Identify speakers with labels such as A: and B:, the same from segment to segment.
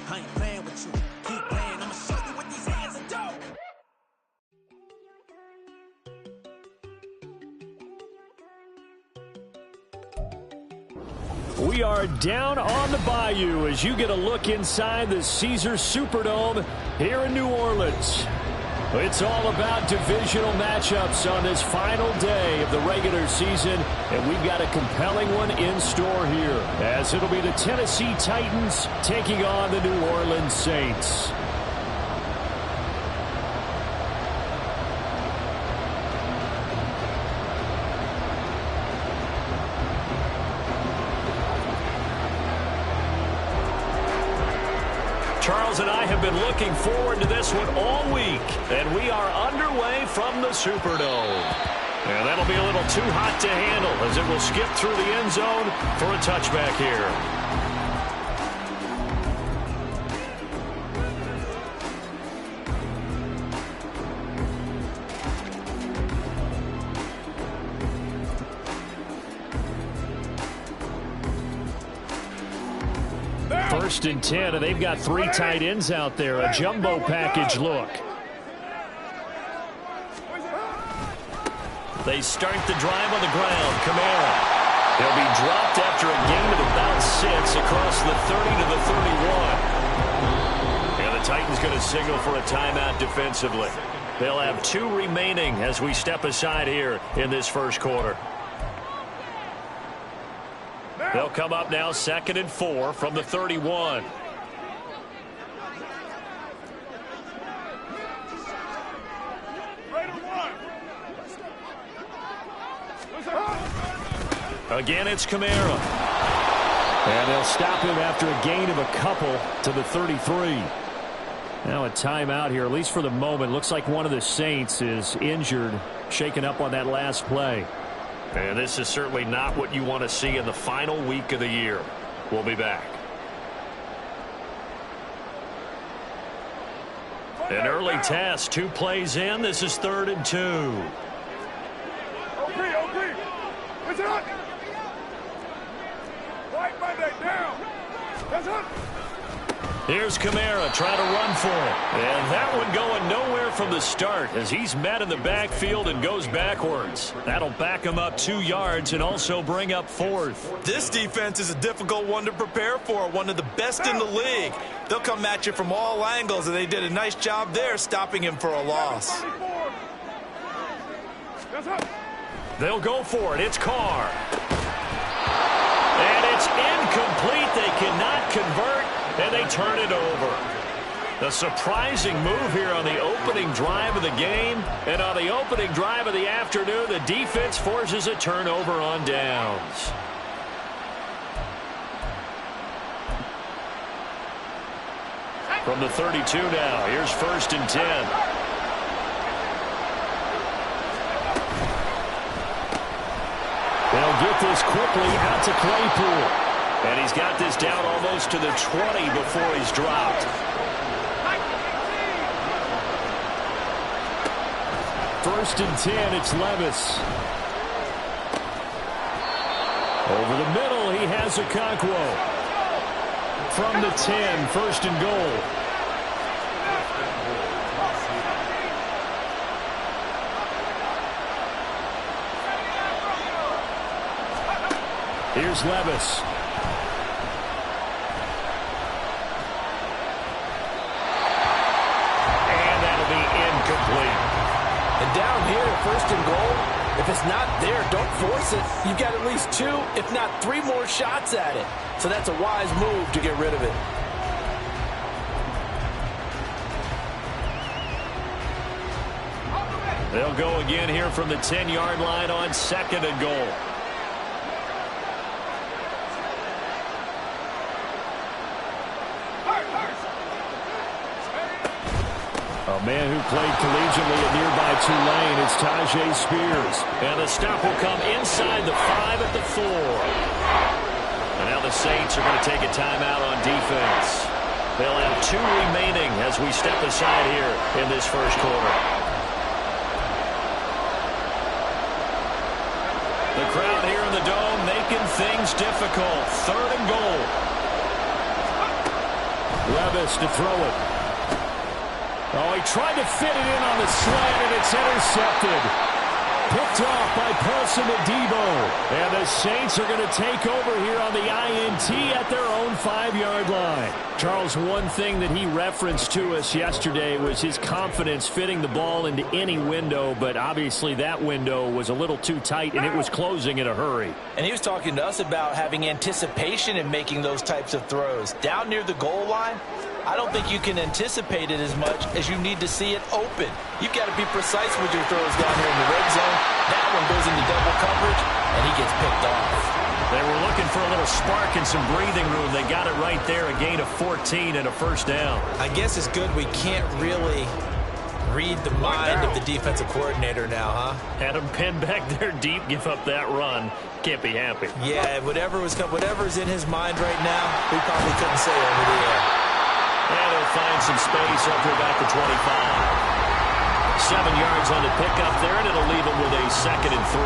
A: I ain't playing with you. Keep playing, I'ma show you what these hands are dope.
B: We are down on the bayou as you get a look inside the Caesars Superdome here in New Orleans. It's all about divisional matchups on this final day of the regular season, and we've got a compelling one in store here, as it'll be the Tennessee Titans taking on the New Orleans Saints. Charles and I have been looking forward to this one all week, and we are underway from the Superdome. And that'll be a little too hot to handle as it will skip through the end zone for a touchback here. First and 10, and they've got 3 tight ends out there. A jumbo package look. They start the drive on the ground. Kamara. He'll be dropped after a gain of about 6 across the 30 to the 31. And the Titans going to signal for a timeout defensively. They'll have 2 remaining as we step aside here in this first quarter. They'll come up now 2nd and 4 from the 31. Again, it's Kamara. And they'll stop him after a gain of a couple to the 33. Now a timeout here, at least for the moment. Looks like one of the Saints is injured, shaken up on that last play. And this is certainly not what you want to see in the final week of the year. We'll be back. An early test, 2 plays in. This is 3rd and 2.
C: What's up? Right by that down. That's up.
B: Here's Kamara trying to run for it. And that one going nowhere from the start as he's met in the backfield and goes backwards. That'll back him up 2 yards and also bring up 4th.
D: This defense is a difficult one to prepare for, one of the best in the league. They'll come at you from all angles, and they did a nice job there stopping him for a loss.
B: They'll go for it. It's Carr. And it's incomplete. They cannot convert. And they turn it over. A surprising move here on the opening drive of the game. And on the opening drive of the afternoon, the defense forces a turnover on downs. From the 32 now, here's 1st and 10. They'll get this quickly out to Claypool. And he's got this down almost to the 20 before he's dropped. First and 10, it's Levis. Over the middle, he has Okonkwo. From the 10, 1st and goal. Here's Levis.
E: And down here, 1st and goal, if it's not there, don't force it. You've got at least 2, if not 3 more shots at it. So that's a wise move to get rid of it.
B: They'll go again here from the 10-yard line on 2nd and goal. A man who played collegiately at nearby Tulane, it's Tyjae Spears. And the stop will come inside the 5 at the 4. And now the Saints are going to take a timeout on defense. They'll have 2 remaining as we step aside here in this first quarter. The crowd here in the Dome making things difficult. 3rd and goal. Levis to throw it. Oh, he tried to fit it in on the slant, and it's intercepted. Picked off by Paulson Adebo. And the Saints are going to take over here on the INT at their own 5-yard line. Charles, one thing that he referenced to us yesterday was his confidence fitting the ball into any window, but obviously that window was a little too tight, and it was closing in a hurry.
E: And he was talking to us about having anticipation in making those types of throws. Down near the goal line, I don't think you can anticipate it as much as you need to see it open. You've got to be precise with your throws down here in the red zone. That one goes into double coverage, and he gets picked off.
B: They were looking for a little spark and some breathing room. They got it right there, a gain of 14 and a first down.
D: I guess it's good we can't really read the mind of the defensive coordinator now, huh?
B: Had him pinned back there deep, give up that run. Can't be happy.
D: Yeah, whatever's in his mind right now, we probably couldn't say over the air.
B: And he'll find some space up to about the 25. 7 yards on the pickup there, and it'll leave him with a 2nd and 3.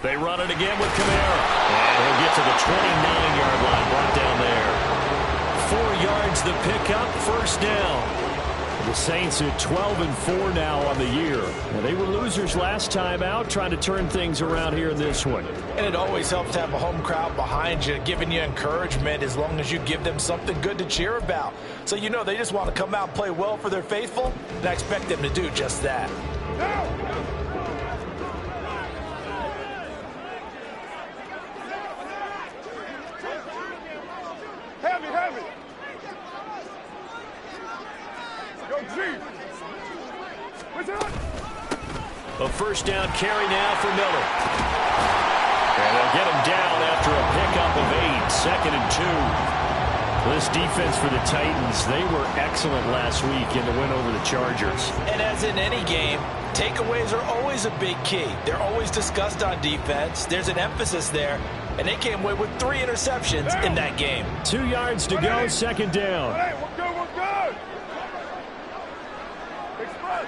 B: They run it again with Kamara. And he'll get to the 29-yard line, brought down there. 4 yards the pickup, first down. The Saints are 12-4 now on the year. Well, they were losers last time out, trying to turn things around here in this one.
E: And it always helps to have a home crowd behind you, giving you encouragement as long as you give them something good to cheer about. So you know they just want to come out and play well for their faithful, and I expect them to do just that.
C: Heavy. Go, G.
B: A first down carry now for Miller. And they'll get him down after a pickup of 8, 2nd and 2. This defense for the Titans, they were excellent last week in the win over the Chargers.
E: And as in any game, takeaways are always a big key. They're always discussed on defense. There's an emphasis there. And they came away with 3 interceptions in that game.
B: 2 yards to go, 2nd down.
C: Hey, we're good. Express.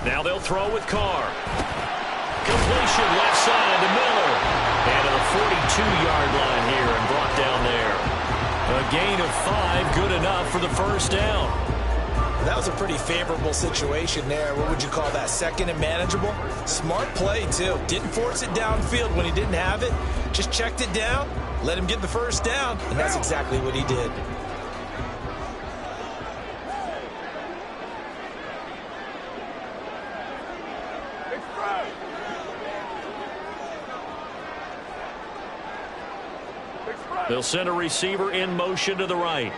B: Now they'll throw with Carr. Completion left side to Miller. And to the 42-yard line here and brought down there. A gain of 5, good enough for the first down.
D: That was a pretty favorable situation there. What would you call that? 2nd and manageable? Smart play, too. Didn't force it downfield when he didn't have it. Just checked it down, let him get the first down, and that's exactly what he did.
B: They'll send a receiver in motion to the right.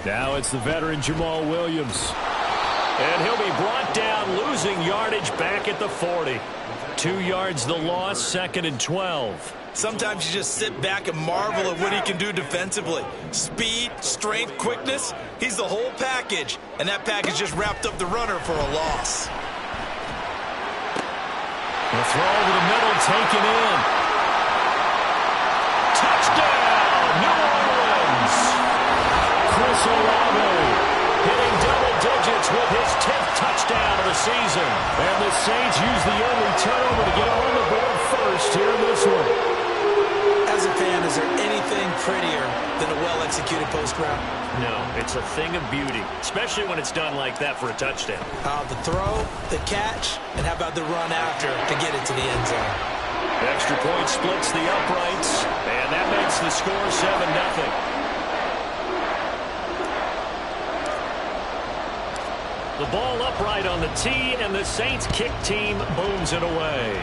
B: Now it's the veteran Jamal Williams. And he'll be brought down, losing yardage back at the 40. 2 yards the loss, 2nd and 12.
D: Sometimes you just sit back and marvel at what he can do defensively. Speed, strength, quickness, he's the whole package. And that package just wrapped up the runner for a loss.
B: The throw over the middle, taken in. Touchdown, New Orleans. Chris Olave hitting double digits with his 10th touchdown of the season. And the Saints use the early turnover to get on the board first here in this one.
D: As a fan, is there anything prettier than a well-executed post route?
B: No, it's a thing of beauty, especially when it's done like that for a touchdown.
D: The throw, the catch, and how about the run after to get it to the end zone?
B: Extra point splits the uprights, and that makes the score 7-0. The ball upright on the tee, and the Saints kick team booms it away.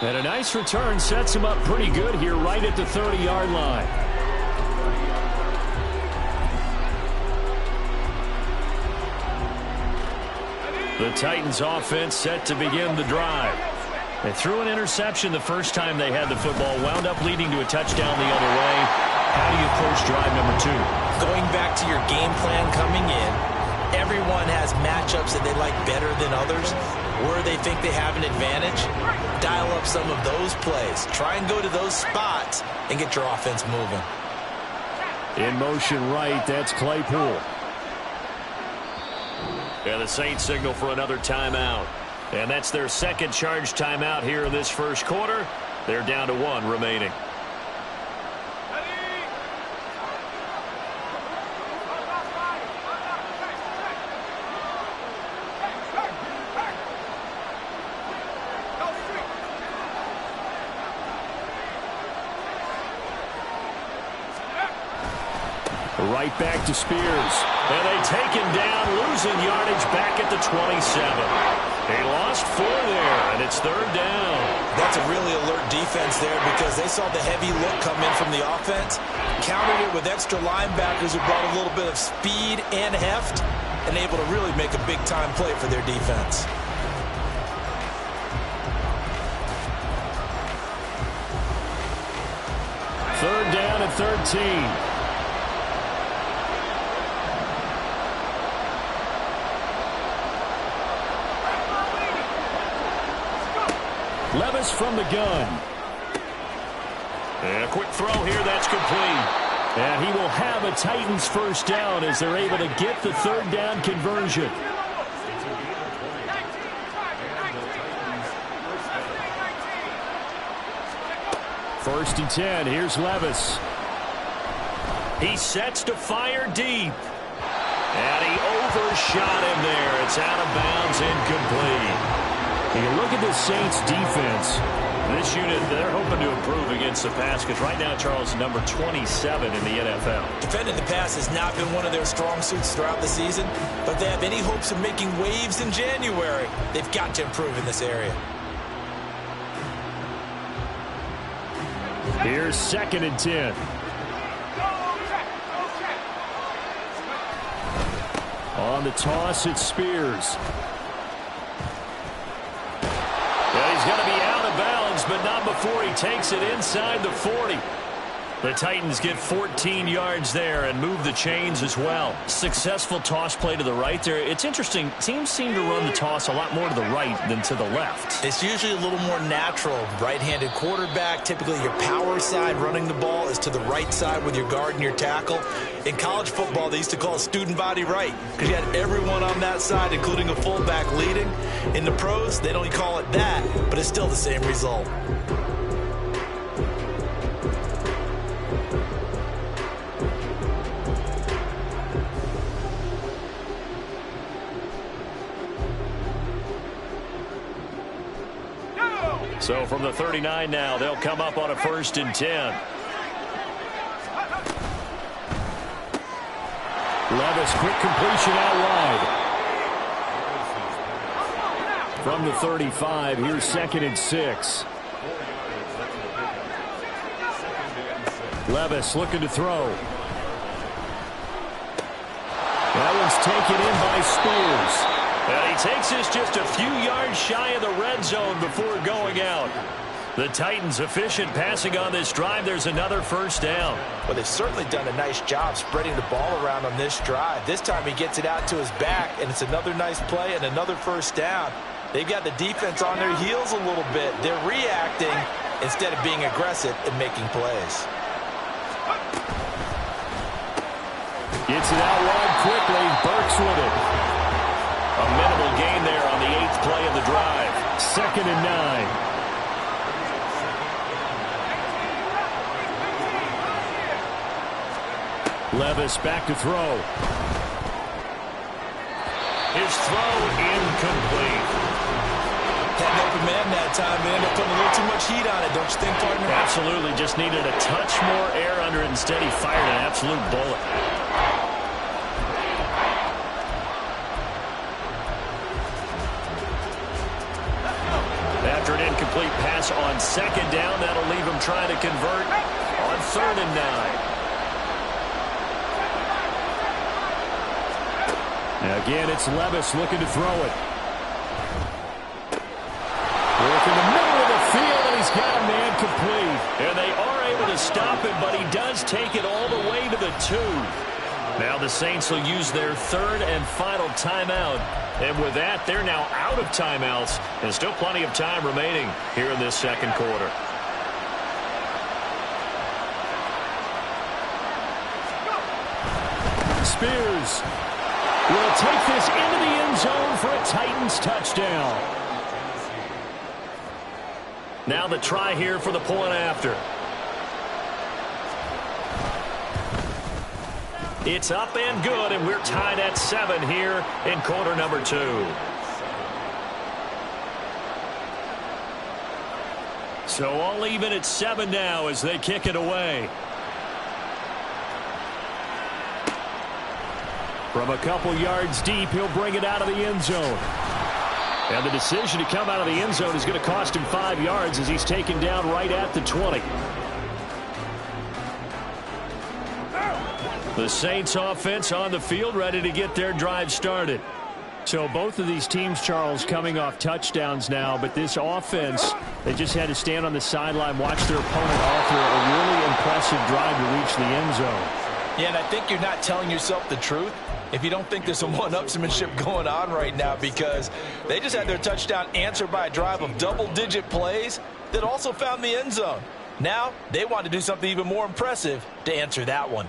B: And a nice return sets him up pretty good here right at the 30-yard line. The Titans offense set to begin the drive. They threw an interception the first time they had the football, wound up leading to a touchdown the other way. How do you approach drive number 2?
D: Going back to your game plan coming in, everyone has matchups that they like better than others, where they think they have an advantage. Dial up some of those plays. Try and go to those spots and get your offense moving.
B: In motion right, that's Claypool. And the Saints signal for another timeout. And that's their second charge timeout here in this first quarter. They're down to 1 remaining. Right back to Spears. And they take him down, losing yardage back at the 27. They lost 4 there, and it's 3rd down.
D: That's a really alert defense there because they saw the heavy look come in from the offense, countered it with extra linebackers who brought a little bit of speed and heft, and able to really make a big-time play for their defense.
B: Third down and 13. Levis from the gun. And a quick throw here, that's complete. And he will have a Titans first down as they're able to get the 3rd down conversion. First and 10, here's Levis. He sets to fire deep. And he overshot him there. It's out of bounds, incomplete. You look at the Saints defense. This unit, they're hoping to improve against the pass because right now, Charles, number 27 in the NFL.
D: Defending the pass has not been one of their strong suits throughout the season, but if they have any hopes of making waves in January, they've got to improve in this area.
B: Here's 2nd and 10. On the toss, it's Spears. He's going to be out of bounds, but not before he takes it inside the 40. The Titans get 14 yards there and move the chains as well. Successful toss play to the right there. It's interesting. Teams seem to run the toss a lot more to the right than to the left.
D: It's usually a little more natural. Right-handed quarterback, typically your power side running the ball is to the right side with your guard and your tackle. In college football, they used to call it student body right because you had everyone on that side, including a fullback leading. In the pros, they don't call it that, but it's still the same result.
B: So from the 39 now, they'll come up on a 1st and 10. Levis, quick completion out wide. From the 35, here's 2nd and 6. Levis looking to throw. That one's taken in by Spears. And he takes this just a few yards shy of the red zone before going out. The Titans efficient passing on this drive. There's another 1st down.
D: Well, they've certainly done a nice job spreading the ball around on this drive. This time he gets it out to his back, and it's another nice play and another 1st down. They've got the defense on their heels a little bit. They're reacting instead of being aggressive and making plays.
B: Gets it out wide quickly. Burks with it. A minimal gain there on the 8th play of the drive. 2nd and 9. Levis back to throw. His throw incomplete.
D: Had an open man that time. They ended up putting a little too much heat on it, don't you think, partner?
B: Absolutely. Just needed a touch more air under it. Instead, he fired an absolute bullet. After an incomplete pass on 2nd down, that'll leave him trying to convert on 3rd and 9. Now again, it's Levis looking to throw it. Work in the middle of the field, and he's got a man complete. And they are able able to stop him, but he does take it all the way to the 2. Now the Saints will use their third and final timeout. And with that, they're now out of timeouts. And still plenty of time remaining here in this second quarter. Spears will take this into the end zone for a Titans touchdown. Now the try here for the point after. It's up and good, and we're tied at 7 here in quarter number 2. So all even at 7 now as they kick it away. From a couple yards deep, he'll bring it out of the end zone. And the decision to come out of the end zone is going to cost him 5 yards as he's taken down right at the 20. The Saints offense on the field, ready to get their drive started. So both of these teams, Charles, coming off touchdowns now, but this offense, they just had to stand on the sideline, watch their opponent author a really impressive drive to reach the end zone.
E: Yeah, and I think you're not telling yourself the truth if you don't think there's some one-upsmanship going on right now, because they just had their touchdown answered by a drive of double-digit plays that also found the end zone. Now they want to do something even more impressive to answer that one.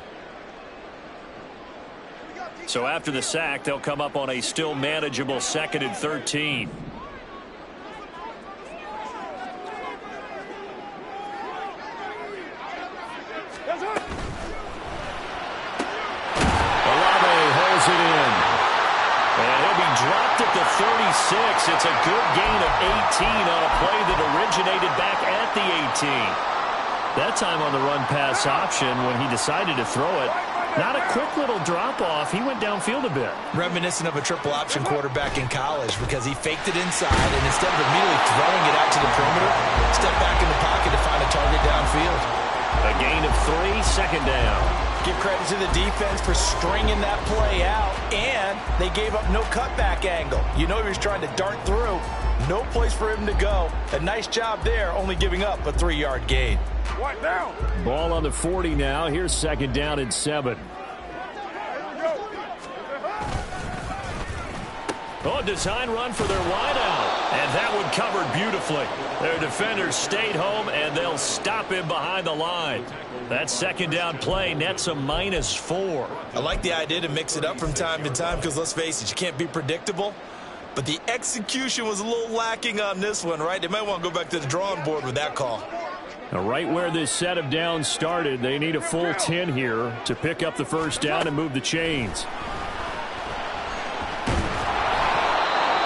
B: So after the sack, they'll come up on a still manageable 2nd and 13. Olave holds it in. And he'll be dropped at the 36. It's a good gain of 18 on a play that originated back at the 18. That time on the run-pass option when he decided to throw it. Not a quick little drop-off. He went downfield a bit.
D: Reminiscent of a triple-option quarterback in college, because he faked it inside, and instead of immediately throwing it out to the perimeter, stepped back in the pocket to find a target downfield.
B: A gain of 3, 2nd down.
E: Give credit to the defense for stringing that play out, and they gave up no cutback angle. You know he was trying to dart through. No place for him to go. A nice job there, only giving up a 3-yard gain.
C: What down?
B: Ball on the 40 now. Here's 2nd down and 7. Oh, design run for their wideout. And that one covered beautifully. Their defenders stayed home, and they'll stop him behind the line. That 2nd down play nets a -4.
D: I like the idea to mix it up from time to time, because let's face it, you can't be predictable. But the execution was a little lacking on this one, right? They might want to go back to the drawing board with that call.
B: Now, right where this set of downs started, they need a full 10 here to pick up the 1st down and move the chains.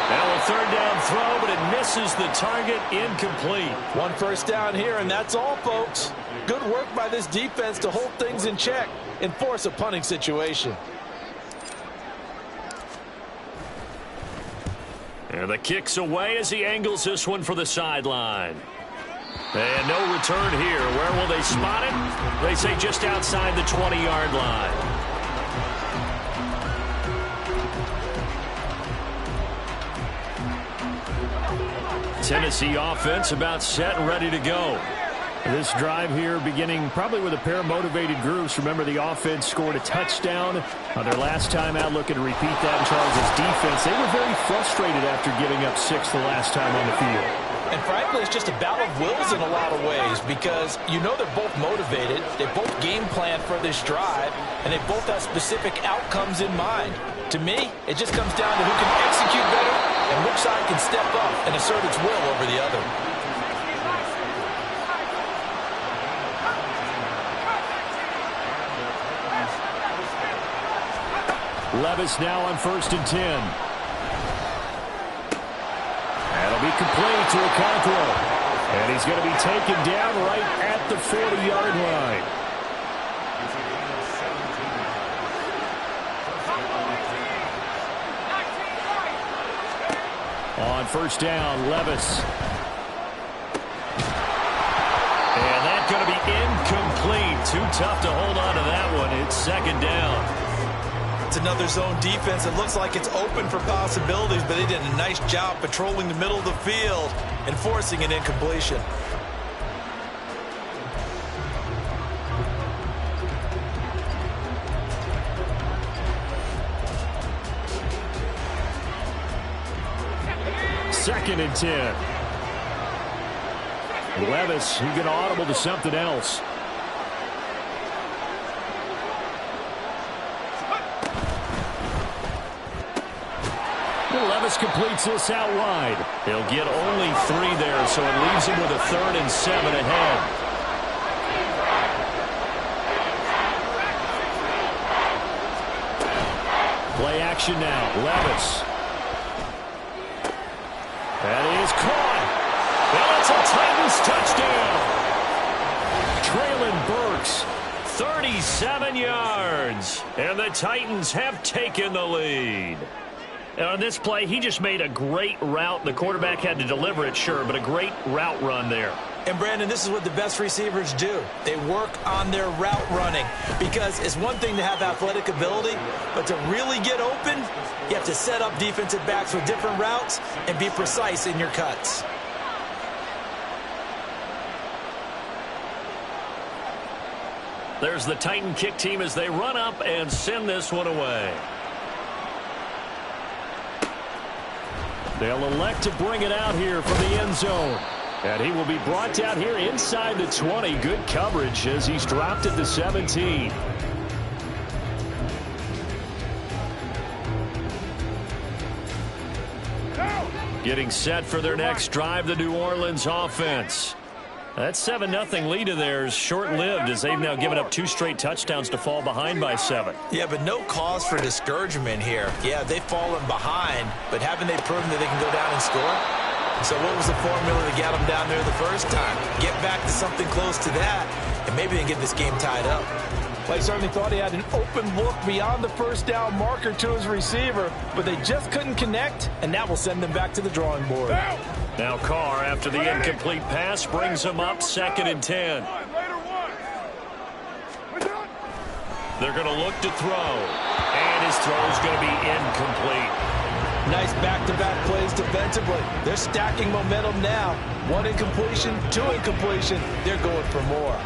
B: Now a 3rd down throw, but it misses the target, incomplete.
E: 1 first down here, and that's all, folks. Good work by this defense to hold things in check and force a punting situation.
B: And the kick's away as he angles this one for the sideline. And no return here. Where will they spot it? They say just outside the 20-yard line. Tennessee offense about set and ready to go. This drive here beginning probably with a pair of motivated groups. Remember, the offense scored a touchdown on their last time out, looking to repeat that in Charles' defense. They were very frustrated after giving up 6 the last time on the field.
E: And frankly, it's just a battle of wills in a lot of ways, because you know they're both motivated, they both game plan for this drive, and they both have specific outcomes in mind. To me, it just comes down to who can execute better and which side can step up and assert its will over the other.
B: Levis now on 1st and 10. That'll be complete to Okonkwo. And he's going to be taken down right at the 40-yard line. On 1st down, Levis. And that's going to be incomplete. Too tough to hold on to that one. It's 2nd down.
D: It's another zone defense. It looks like it's open for possibilities, but they did a nice job patrolling the middle of the field and forcing an incompletion.
B: 2nd and 10. Levis, you get audible to something else. Levis completes this out wide. He'll get only 3 there, so it leaves him with a 3rd and 7 ahead. Play action now. Levis. That is caught. And it's a Titans touchdown. Traylon Burks, 37 yards. And the Titans have taken the lead. On this play, he just made a great route. The quarterback had to deliver it, sure, but a great route run there.
E: And, Brandon, this is what the best receivers do. They work on their route running because it's one thing to have athletic ability, but to really get open, you have to set up defensive backs with different routes and be precise in your cuts.
B: There's the Titan kick team as they run up and send this one away. They'll elect to bring it out here from the end zone. And he will be brought down here inside the 20. Good coverage as he's dropped at the 17. Getting set for their next drive, the New Orleans offense. That 7-0 lead of theirs short-lived as they've now given up 2 straight touchdowns to fall behind by 7.
E: Yeah, but no cause for discouragement here. Yeah, they've fallen behind, but haven't they proven that they can go down and score? So what was the formula to get them down there the first time? Get back to something close to that, and maybe they can get this game tied up. Well, he certainly thought he had an open look beyond the first down marker to his receiver, but they just couldn't connect, and that will send them back to the drawing board.
B: Now Carr, after the incomplete pass, brings him up 2nd and 10. They're going to look to throw, and his throw is going to be incomplete.
E: Nice back-to-back plays defensively. They're stacking momentum now. 1 incompletion, 2 incompletion. They're going for more.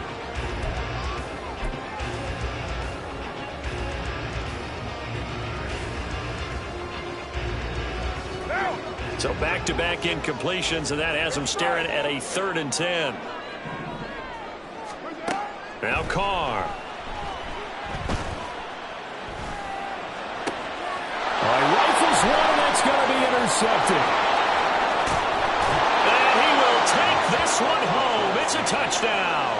B: So back-to-back incompletions, and that has them staring at a 3rd and 10. Now Carr. Rifles one, that's going to be intercepted. And he will take this one home. It's a touchdown.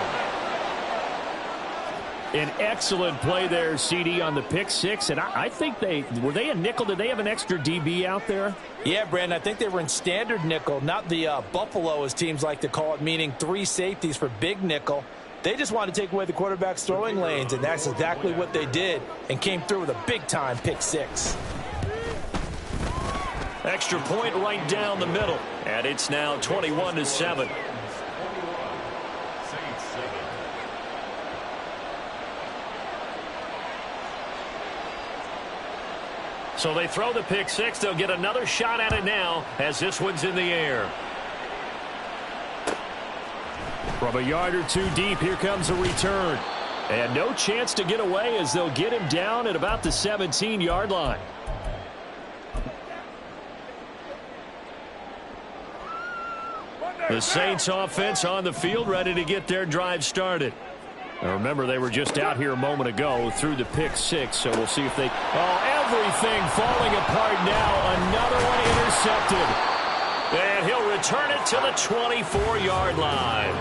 B: An excellent play there, CD, on the pick 6. And I think were they a nickel? Did they have an extra DB out there?
E: Yeah, Brandon, I think they were in standard nickel, not the Buffalo, as teams like to call it, meaning 3 safeties for big nickel. They just wanted to take away the quarterback's throwing lanes, and that's exactly what they did, and came through with a big-time pick 6.
B: Extra point right down the middle, and it's now 21-7. So they throw the pick 6. They'll get another shot at it now as this one's in the air. From a yard or 2 deep, here comes a return. And no chance to get away as they'll get him down at about the 17-yard line. The Saints offense on the field, ready to get their drive started. Now remember, they were just out here a moment ago through the pick 6, so we'll see if they... Oh, everything falling apart now. Another one intercepted. And he'll return it to the 24-yard line.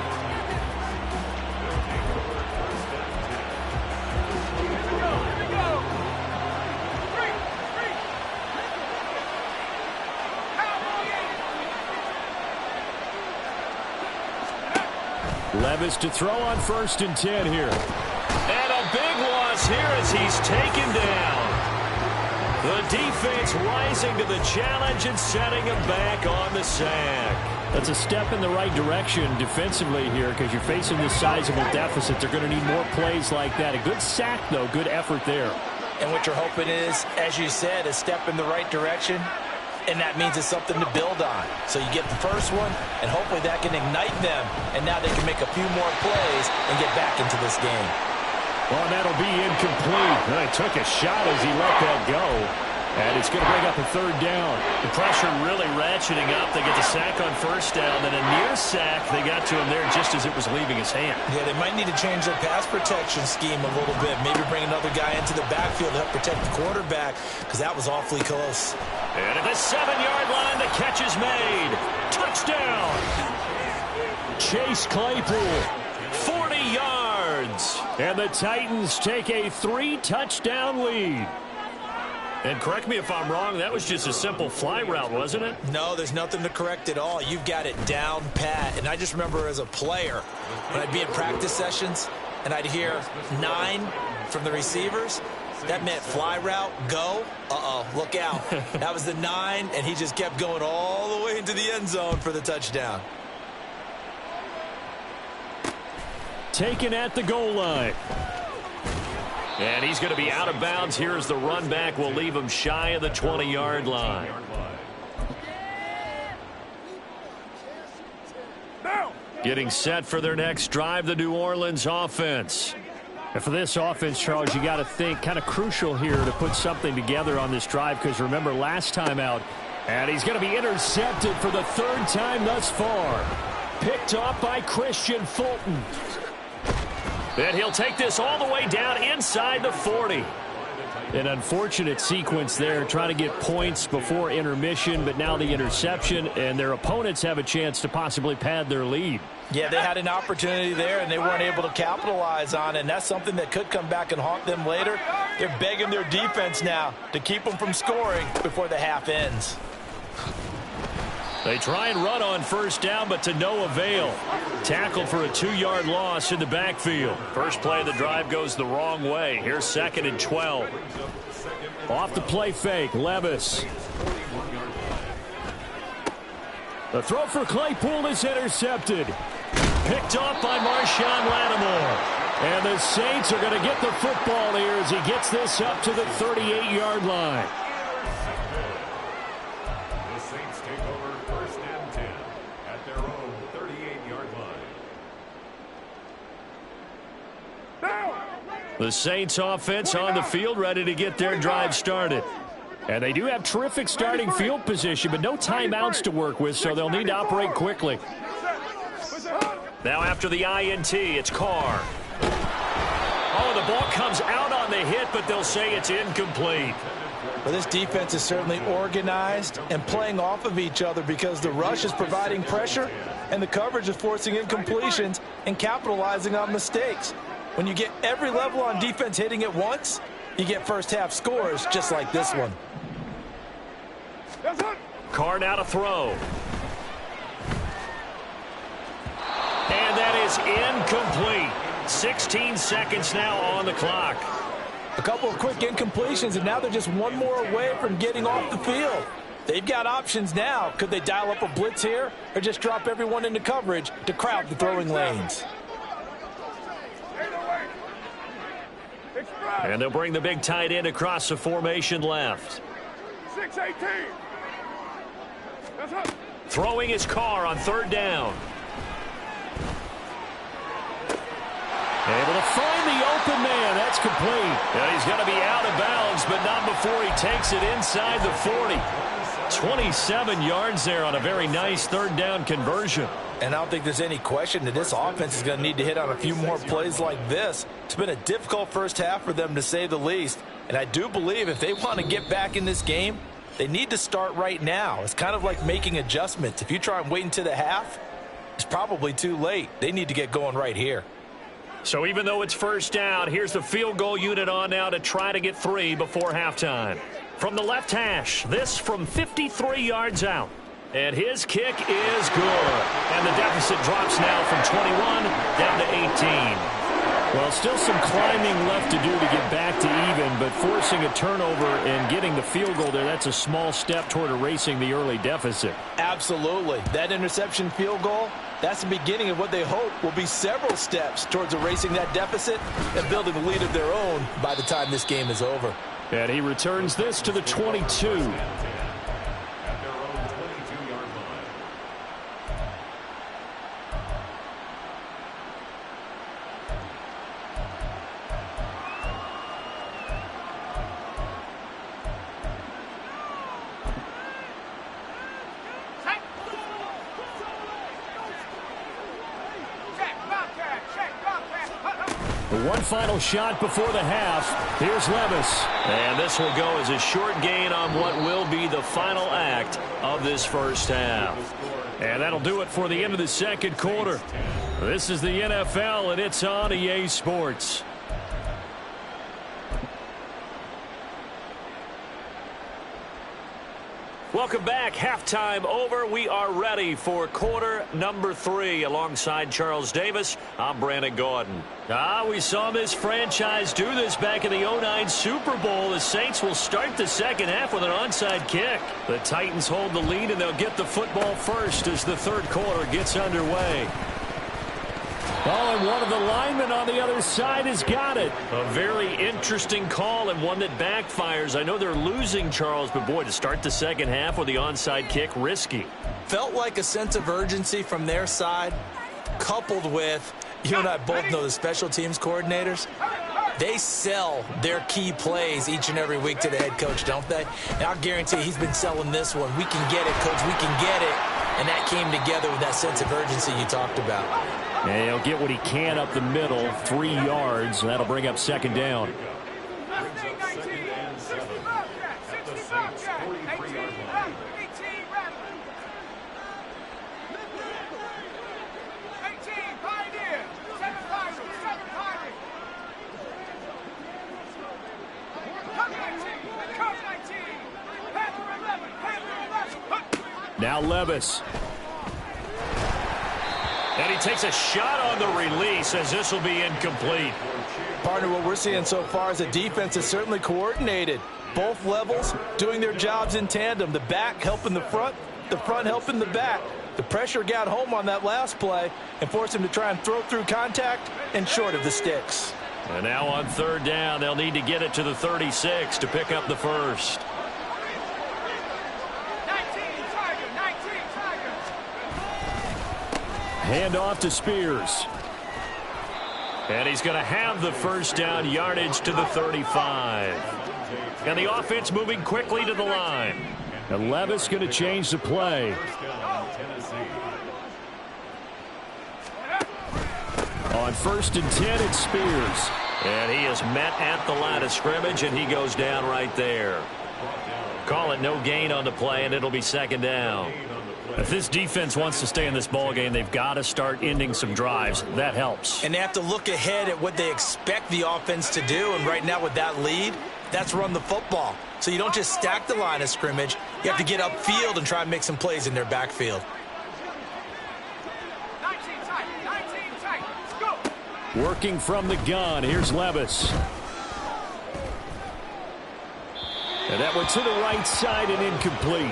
B: Levis to throw on 1st and 10 here. And a big loss here as he's taken down. The defense rising to the challenge and setting him back on the sack. That's a step in the right direction defensively here because you're facing this sizable deficit. They're going to need more plays like that. A good sack, though. Good effort there.
E: And what you're hoping is, as you said, a step in the right direction. And that means it's something to build on. So you get the first one, and hopefully that can ignite them. And now they can make a few more plays and get back into this game.
B: Well, that'll be incomplete. He took a shot as he let that go. And it's going to bring up a third down.
F: The pressure really ratcheting up. They get the sack on first down, then a near sack. They got to him there just as it was leaving his hand.
D: Yeah, they might need to change their pass protection scheme a little bit. Maybe bring another guy into the backfield to help protect the quarterback, because that was awfully close.
B: And at the 7-yard line, the catch is made. Touchdown! Chase Claypool, 40 yards. And the Titans take a 3-touchdown lead.
F: And correct me if I'm wrong, that was just a simple fly route, wasn't it?
D: No, there's nothing to correct at all. You've got it down pat. And I just remember as a player, when I'd be in practice sessions and I'd hear 9 from the receivers, that meant fly route, go. Uh-oh, look out. That was the 9, and he just kept going all the way into the end zone for the touchdown.
B: Taken at the goal line.
F: And he's going to be out of bounds here as the run back will leave him shy of the 20-yard line.
B: Getting set for their next drive, the New Orleans offense. And for this offense, Charles, you got to think kind of crucial here to put something together on this drive, because remember last time out, and he's going to be intercepted for the 3rd time thus far. Picked off by Christian Fulton.
F: And he'll take this all the way down inside the 40.
B: An unfortunate sequence there, trying to get points before intermission, but now the interception, and their opponents have a chance to possibly pad their lead.
E: Yeah, they had an opportunity there, and they weren't able to capitalize on it, and that's something that could come back and haunt them later. They're begging their defense now to keep them from scoring before the half ends.
B: They try and run on first down, but to no avail. Tackled for a 2-yard loss in the backfield.
F: First play of the drive goes the wrong way. Here's 2nd and 12.
B: Off the play fake, Levis. The throw for Claypool is intercepted. Picked off by Marshawn Lattimore. And the Saints are going to get the football here as he gets this up to the 38-yard line.
G: The Saints take over 1st and 10 at their own 38-yard line.
B: The Saints offense on the field, ready to get their drive started. And they do have terrific starting field position, but no timeouts to work with, so they'll need to operate quickly.
F: Now after the INT, it's Carr. Oh, the ball comes out on the hit, but they'll say it's incomplete.
E: Well, this defense is certainly organized and playing off of each other, because the rush is providing pressure and the coverage is forcing incompletions and capitalizing on mistakes. When you get every level on defense hitting at once, you get first half scores just like this one.
F: Carr now to throw. And that is incomplete. 16 seconds now on the clock.
E: A couple of quick incompletions, and now they're just one more away from getting off the field. They've got options now. Could they dial up a blitz here, or just drop everyone into coverage to crowd the throwing lanes?
F: And they'll bring the big tight end across the formation left.
C: 6-18.
F: Throwing his Carr on 3rd down.
B: Able to find the open man. That's complete.
F: Yeah, he's going to be out of bounds, but not before he takes it inside the 40.
B: 27 yards there on a very nice 3rd down conversion.
E: And I don't think there's any question that this offense is going to need to hit on a few more plays like this. It's been a difficult first half for them, to say the least. And I do believe if they want to get back in this game, they need to start right now. It's kind of like making adjustments. If you try and wait until the half, it's probably too late. They need to get going right here.
F: So even though it's first down, here's the field goal unit on now to try to get 3 before halftime. From the left hash, this from 53 yards out. And his kick is good. And the deficit drops now from 21 down to 18.
B: Well, still some climbing left to do to get back to even, but forcing a turnover and getting the field goal there, that's a small step toward erasing the early deficit.
E: Absolutely. That interception field goal, that's the beginning of what they hope will be several steps towards erasing that deficit and building a lead of their own by the time this game is over.
B: And he returns this to the 22. One final shot before the half. Here's Levis.
F: And this will go as a short gain on what will be the final act of this first half.
B: And that'll do it for the end of the second quarter. This is the NFL, and it's on EA Sports.
F: Welcome back. Halftime over. We are ready for quarter number 3. Alongside Charles Davis, I'm Brandon Gaudin.
B: We saw this franchise do this back in the 2009 Super Bowl. The Saints will start the second half with an onside kick. The Titans hold the lead, and they'll get the football first as the third quarter gets underway. Oh, and one of the linemen on the other side has got it.
F: A very interesting call and one that backfires. I know they're losing, Charles, but boy, to start the second half with the onside kick, risky.
D: Felt like a sense of urgency from their side, coupled with, you and I both know the special teams coordinators. They sell their key plays each and every week to the head coach, don't they? And I'll guarantee he's been selling this one. We can get it, coach, we can get it. And that came together with that sense of urgency you talked about.
B: And he'll get what he can up the middle, 3 yards. That'll bring up second down. Now Levis.
F: And he takes a shot on the release as this will be incomplete.
D: Partner, what we're seeing so far is the defense is certainly coordinated. Both levels doing their jobs in tandem. The back helping the front helping the back. The pressure got home on that last play and forced him to try and throw through contact and short of the sticks.
B: And now on third down, they'll need to get it to the 36 to pick up the first. Hand off to Spears.
F: And he's going to have the first down, yardage to the 35. And the offense moving quickly to the line.
B: And Levis going to change the play. On 1st and 10, it's Spears.
F: And he is met at the line of scrimmage, and he goes down right there. Call it no gain on the play, and it'll be second down.
B: If this defense wants to stay in this ballgame, they've got to start ending some drives. That helps.
D: And they have to look ahead at what they expect the offense to do. And right now with that lead, that's run the football. So you don't just stack the line of scrimmage. You have to get upfield and try and make some plays in their backfield.
C: 19 tight. Let's go.
B: Working from the gun. Here's Levis. And that one to the right side and incomplete.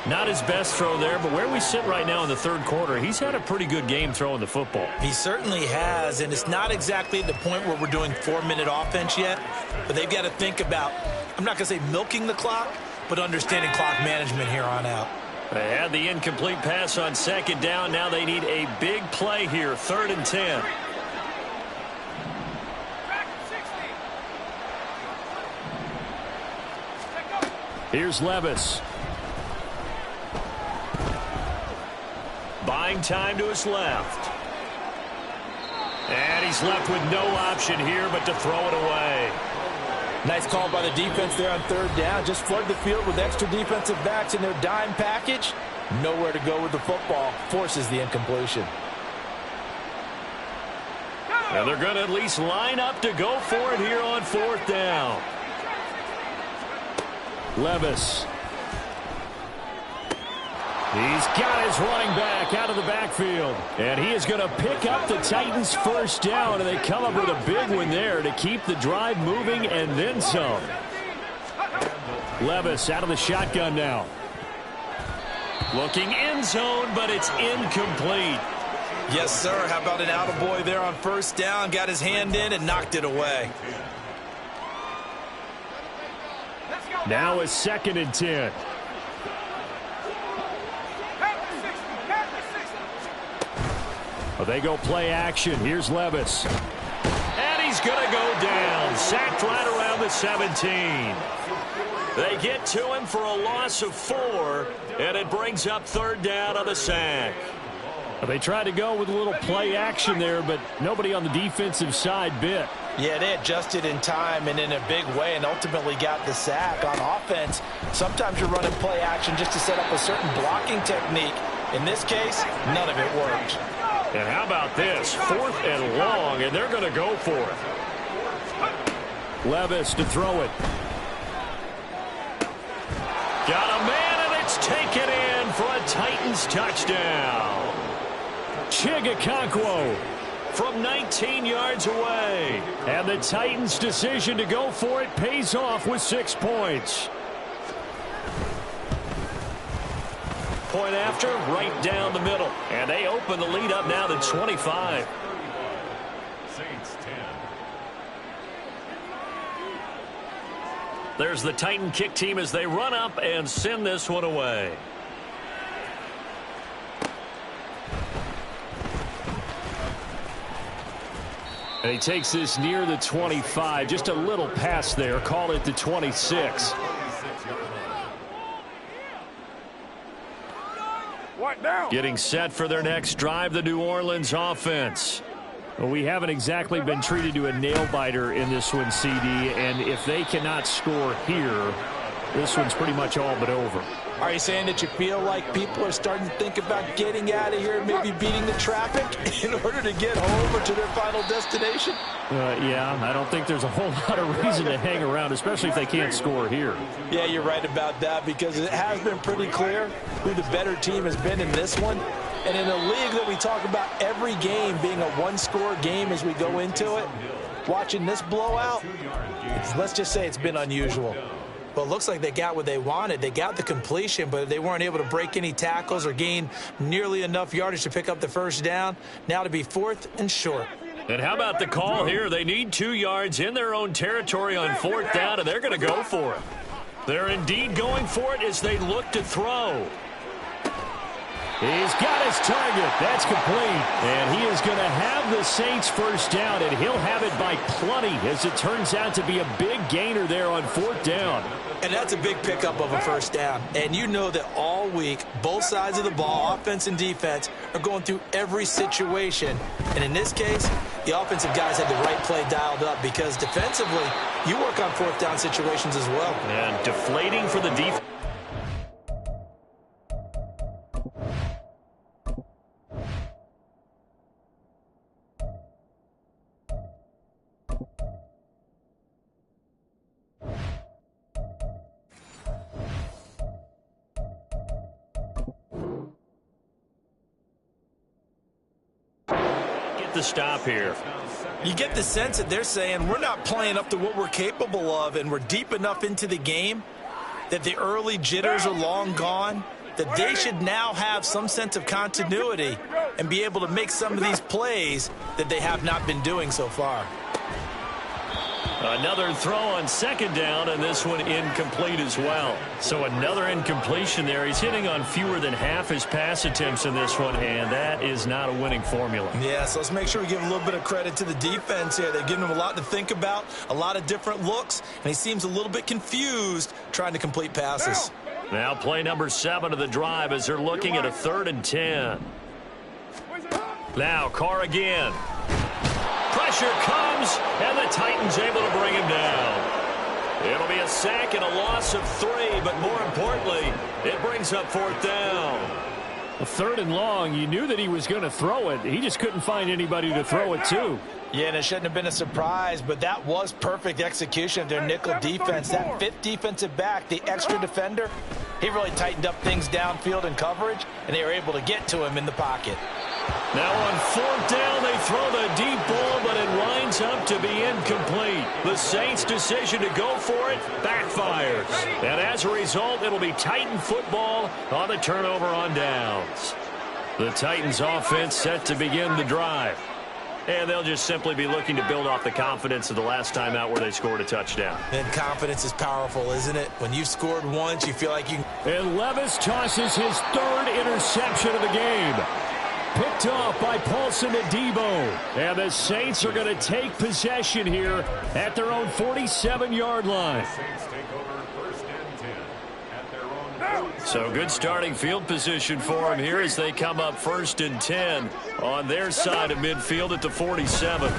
B: Not his best throw there, but where we sit right now in the third quarter, he's had a pretty good game throwing the football.
D: He certainly has, and it's not exactly at the point where we're doing 4-minute offense yet, but they've got to think about, I'm not going to say milking the clock, but understanding clock management here on out.
F: They had the incomplete pass on second down. Now they need a big play here, 3rd and 10.
B: Here's Levis.
F: Buying time to his left. And he's left with no option here but to throw it away.
D: Nice call by the defense there on 3rd down. Just flood the field with extra defensive backs in their dime package. Nowhere to go with the football. Forces the incompletion.
F: And they're going to at least line up to go for it here on 4th down.
B: Levis. He's got his running back out of the backfield. And he is going to pick up the Titans' first down. And they come up with a big one there to keep the drive moving and then some. Levis out of the shotgun now.
F: Looking end zone, but it's incomplete.
D: Yes, sir. How about an attaboy there on 1st down? Got his hand in and knocked it away.
B: Now it's 2nd and 10. They go play action. Here's Levis.
F: And he's going to go down. Sacked right around the 17. They get to him for a loss of 4, and it brings up 3rd down on the sack.
B: They tried to go with a little play action there, but nobody on the defensive side bit.
E: Yeah, they adjusted in time and in a big way and ultimately got the sack. On offense, sometimes you're running play action just to set up a certain blocking technique. In this case, none of it worked.
F: And how about this? 4th and long, and they're going to go for it.
B: Levis to throw it.
F: Got a man, and it's taken in for a Titans touchdown.
B: Chigokoko from 19 yards away. And the Titans' decision to go for it pays off with 6 points.
F: Point after, right down the middle. And they open the lead up now to 25.
G: Saints 10.
F: There's the Titan kick team as they run up and send this one away.
B: And he takes this near the 25. Just a little pass there. Call it the 26.
C: What now?
B: Getting set for their next drive, the New Orleans offense. Well, we haven't exactly been treated to a nail-biter in this one, CD. And if they cannot score here, this one's pretty much all but over.
E: Are you saying that you feel like people are starting to think about getting out of here and maybe beating the traffic in order to get home or to their final destination?
B: Yeah, I don't think there's a whole lot of reason to hang around, especially if they can't score here.
E: Yeah, you're right about that because it has been pretty clear who the better team has been in this one. And in a league that we talk about every game being a one-score game as we go into it, watching this blowout, let's just say it's been unusual. Well, it looks like they got what they wanted. They got the completion, but they weren't able to break any tackles or gain nearly enough yardage to pick up the first down. Now to be 4th and short.
F: And how about the call here? They need 2 yards in their own territory on 4th down, and they're going to go for it. They're indeed going for it as they look to throw.
B: He's got his target. That's complete. And he is going to have the Saints first down, and he'll have it by plenty as it turns out to be a big gainer there on 4th down.
E: And that's a big pickup of a first down. And you know that all week, both sides of the ball, offense and defense, are going through every situation. And in this case, the offensive guys had the right play dialed up because defensively, you work on 4th down situations as well.
F: And deflating for the defense. The stop here.
E: You get the sense that they're saying we're not playing up to what we're capable of, and we're deep enough into the game that the early jitters are long gone, that they should now have some sense of continuity and be able to make some of these plays that they have not been doing so far.
F: Another throw on 2nd down, and this one incomplete as well. So another incompletion there. He's hitting on fewer than half his pass attempts in this one, and that is not a winning formula.
E: Yeah, so let's make sure we give a little bit of credit to the defense here. They've given him a lot to think about, a lot of different looks, and he seems a little bit confused trying to complete passes.
F: Now play number 7 of the drive as they're looking at a 3rd and 10. Now Carr again. Pressure comes, and the Titans able to bring him down. It'll be a sack and a loss of 3, but more importantly, it brings up 4th down.
B: A 3rd and long, you knew that he was going to throw it. He just couldn't find anybody to throw it to.
E: Yeah, and it shouldn't have been a surprise, but that was perfect execution of their nickel defense. That 5th defensive back, the extra defender, he really tightened up things downfield in coverage, and they were able to get to him in the pocket.
F: Now on 4th down, they throw the deep ball, but it winds up to be incomplete. The Saints' decision to go for it backfires. And as a result, it'll be Titan football on the turnover on downs. The Titans offense set to begin the drive. And they'll just simply be looking to build off the confidence of the last time out where they scored a touchdown.
E: And confidence is powerful, isn't it? When you've scored once, you feel like you...
B: And Levis tosses his 3rd interception of the game. Picked off by Paulson Adebo. And the Saints are going to take possession here at their own 47-yard line.
G: Saints take over 1st and 10 at their own 47.
B: So good starting field position for him here as they come up 1st and 10 on their side of midfield at the 47.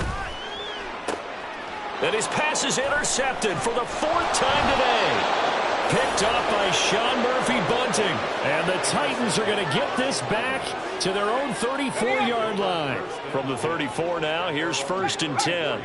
B: And his pass is intercepted for the 4th time today. Picked off by Sean Murphy-Bunting. And the Titans are going to get this back to their own 34-yard line. From the 34 now, here's 1st and 10.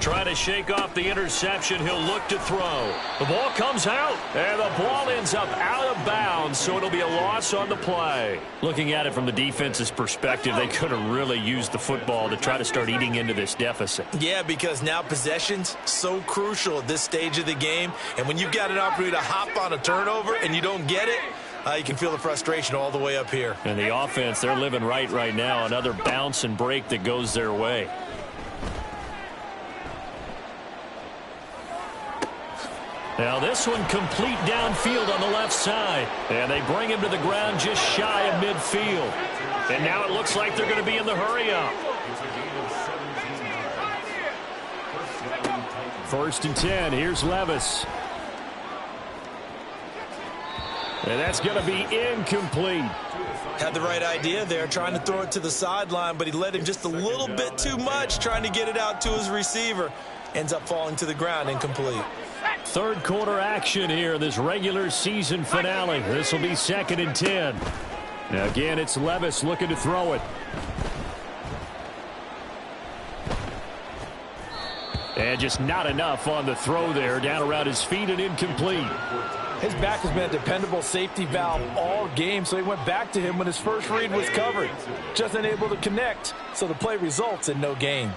B: Trying to shake off the interception. He'll look to throw. The ball comes out, and the ball ends up out of bounds, so it'll be a loss on the play. Looking at it from the defense's perspective, they could have really used the football to try to start eating into this deficit.
D: Yeah, because now possession's so crucial at this stage of the game, and when you've got an opportunity to hop on a turnover and you don't get it, you can feel the frustration all the way up here.
B: And the offense, they're living right now. Another bounce and break that goes their way. Now this one complete downfield on the left side. And they bring him to the ground just shy of midfield. And now it looks like they're going to be in the hurry-up. 1st and 10. Here's Levis. And that's going to be incomplete.
D: Had the right idea there, trying to throw it to the sideline, but he led him just a little bit too much, trying to get it out to his receiver. Ends up falling to the ground, incomplete.
B: 3rd quarter action here, this regular season finale. This will be 2nd and 10. Now again, it's Levis looking to throw it. And just not enough on the throw there. Down around his feet and incomplete.
E: His back has been a dependable safety valve all game, so he went back to him when his first read was covered. Just unable to connect, so the play results in no gain.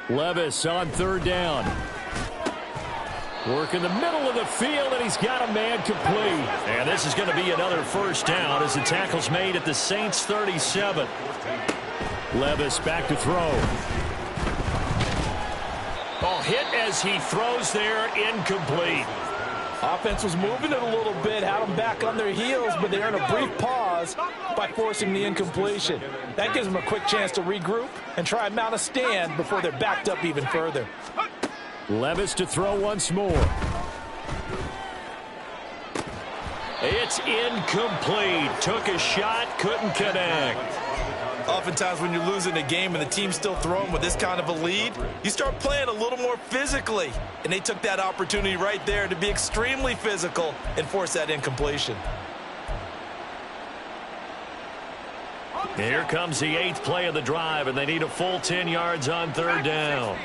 B: Levis on 3rd down. Work in the middle of the field, and he's got a man complete. And this is going to be another 1st down as the tackle's made at the Saints 37. Levis back to throw. Ball hit as he throws there, incomplete.
E: Offense was moving it a little bit, had them back on their heels, but they earned a brief pause by forcing the incompletion. That gives them a quick chance to regroup and try and mount a stand before they're backed up even further.
B: Levis to throw once more. It's incomplete. Took a shot, couldn't connect.
D: Oftentimes when you're losing a game and the team's still throwing with this kind of a lead, you start playing a little more physically. And they took that opportunity right there to be extremely physical and force that incompletion.
B: Here comes the 8th play of the drive, and they need a full 10 yards on 3rd down.